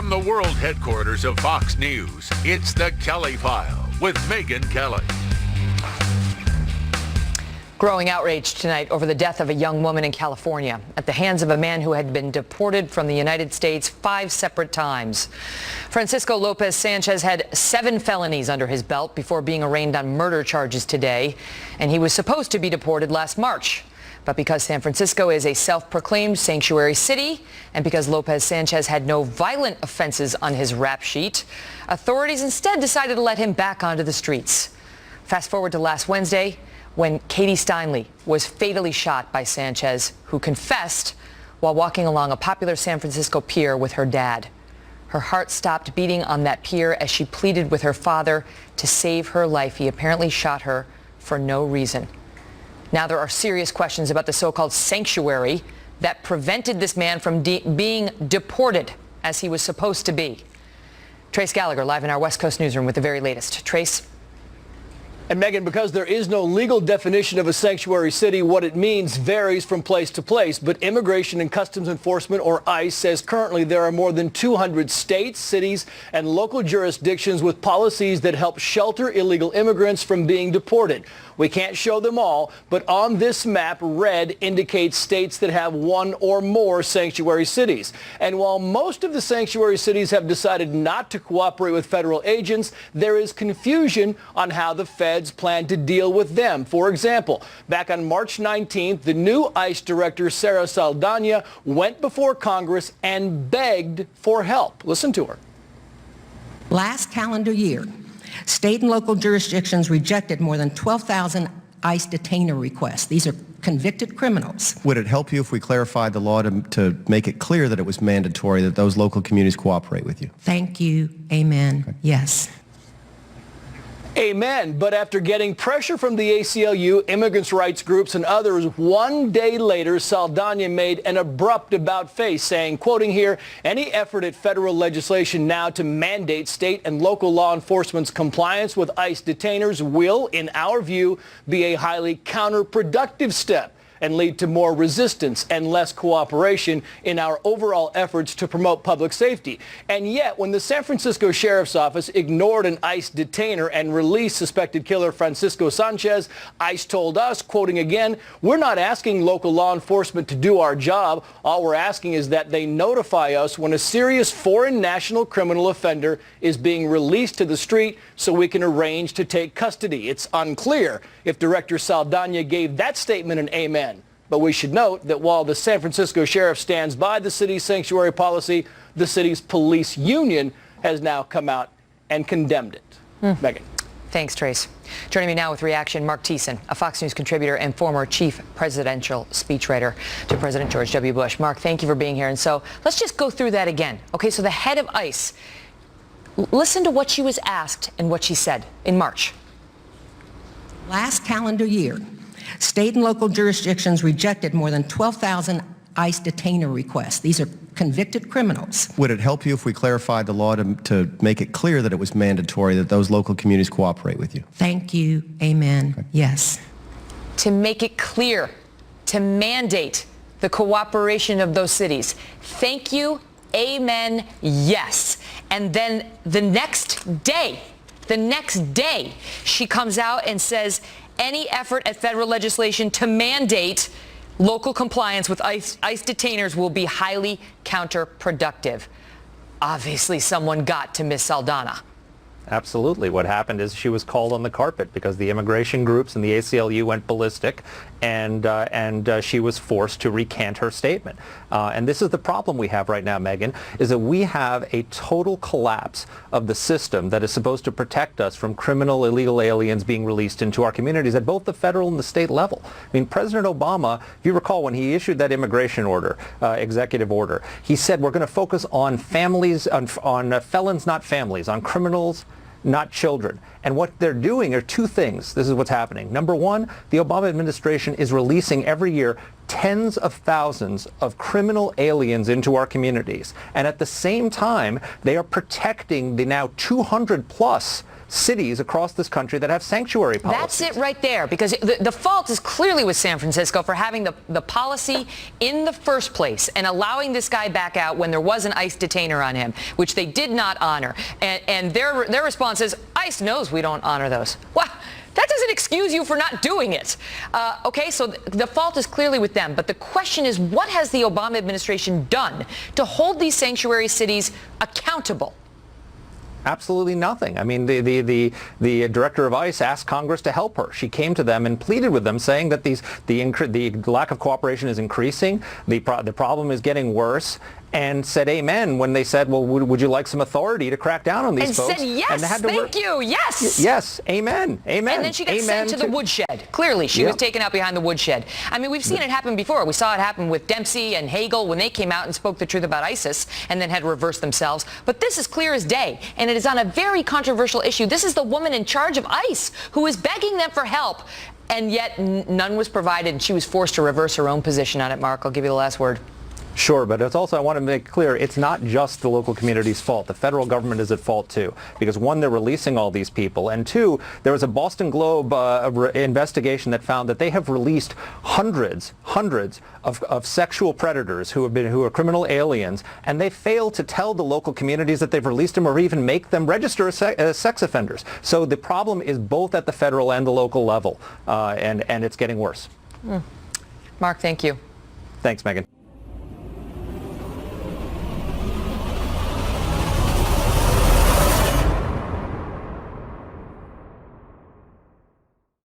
From the world headquarters of Fox News, it's The Kelly File with Megyn Kelly. Growing outrage tonight over the death of a young woman in California at the hands of a man who had been deported from the United States 5 separate times. Francisco Lopez Sanchez had 7 felonies under his belt before being arraigned on murder charges today, and he was supposed to be deported last March. But because San Francisco is a self-proclaimed sanctuary city, and because Lopez Sanchez had no violent offenses on his rap sheet, authorities instead decided to let him back onto the streets. Fast forward to last Wednesday, when Katie Steinle was fatally shot by Sanchez, who confessed while walking along a popular San Francisco pier with her dad. Her heart stopped beating on that pier as she pleaded with her father to save her life. He apparently shot her for no reason. Now there are serious questions about the so-called sanctuary that prevented this man from being deported as he was supposed to be. Trace Gallagher live in our West Coast newsroom with the very latest. Trace? And Megyn, because there is no legal definition of a sanctuary city, what it means varies from place to place. But Immigration and Customs Enforcement, or ICE, says currently there are more than 200 states, cities, and local jurisdictions with policies that help shelter illegal immigrants from being deported. We can't show them all, but on this map, red indicates states that have 1 or more sanctuary cities. And while most of the sanctuary cities have decided not to cooperate with federal agents, there is confusion on how the feds plan to deal with them. For example, back on March 19th, the new ICE director, Sarah Saldana, went before Congress and begged for help. Listen to her. Last calendar year, state and local jurisdictions rejected more than 12,000 ICE detainer requests. These are convicted criminals. Would it help you if we clarified the law to make it clear that it was mandatory that those local communities cooperate with you? Thank you. Amen. Okay. Yes. Amen. But after getting pressure from the ACLU, immigrants' rights groups, and others, 1 day later, Saldana made an abrupt about-face, saying, quoting here, any effort at federal legislation now to mandate state and local law enforcement's compliance with ICE detainers will, in our view, be a highly counterproductive step and lead to more resistance and less cooperation in our overall efforts to promote public safety. And yet, when the San Francisco Sheriff's Office ignored an ICE detainer and released suspected killer Francisco Sanchez, ICE told us, quoting again, we're not asking local law enforcement to do our job. All we're asking is that they notify us when a serious foreign national criminal offender is being released to the street so we can arrange to take custody. It's unclear if Director Saldana gave that statement an amen. But we should note that while the San Francisco Sheriff stands by the city's sanctuary policy, the city's police union has now come out and condemned it. Megyn. Thanks, Trace. Joining me now with reaction, Mark Thiessen, a Fox News contributor and former chief presidential speechwriter to President George W. Bush. Mark, thank you for being here. And so let's just go through that again. Okay, so the head of ICE, listen to what she was asked and what she said in March. Last calendar year, state and local jurisdictions rejected more than 12,000 ICE detainer requests. These are convicted criminals. Would it help you if we clarified the law to make it clear that it was mandatory that those local communities cooperate with you? Thank you. Amen. Okay. Yes. To make it clear, to mandate the cooperation of those cities. Thank you. Amen. Yes. And then the next day, she comes out and says, any effort at federal legislation to mandate local compliance with ICE detainers will be highly counterproductive. Obviously, someone got to Miss Saldana. Absolutely. What happened is she was called on the carpet because the immigration groups and the ACLU went ballistic, and she was forced to recant her statement. And this is the problem we have right now, Megyn, is that we have a total collapse of the system that is supposed to protect us from criminal illegal aliens being released into our communities at both the federal and the state level. I mean, President Obama, if you recall, when he issued that immigration order, executive order, he said we're going to focus on families, on felons, not families, on criminals, not children. And what they're doing are 2 things. This is what's happening. Number 1, the Obama administration is releasing every year tens of thousands of criminal aliens into our communities. And at the same time, they are protecting the now 200 plus cities across this country that have sanctuary policies. That's it right there, because the fault is clearly with San Francisco for having the policy in the first place and allowing this guy back out when there was an ICE detainer on him, which they did not honor. And their response is, ICE knows we don't honor those. Well, that doesn't excuse you for not doing it. Okay, so the fault is clearly with them. But the question is, what has the Obama administration done to hold these sanctuary cities accountable? Absolutely nothing. I mean, the director of ICE asked Congress to help her. She came to them and pleaded with them, saying that the lack of cooperation is increasing, the problem is getting worse, and said amen when they said, well, would you like some authority to crack down on these folks? And said, yes, thank you, yes. Yes, amen, amen. And then she got sent to the woodshed. Clearly, she was taken out behind the woodshed. I mean, we've seen it happen before. We saw it happen with Dempsey and Hagel when they came out and spoke the truth about ISIS and then had to reverse themselves. But this is clear as day, and it is on a very controversial issue. This is the woman in charge of ICE who is begging them for help, and yet none was provided, and she was forced to reverse her own position on it. Mark, I'll give you the last word. Sure, but it's also, I want to make clear, it's not just the local community's fault. The federal government is at fault too, because one, they're releasing all these people, and two, there was a Boston Globe investigation that found that they have released hundreds of sexual predators who are criminal aliens, and they failed to tell the local communities that they've released them or even make them register as sex offenders. So the problem is both at the federal and the local level, and it's getting worse. Mark, thank you. Thanks, Megan.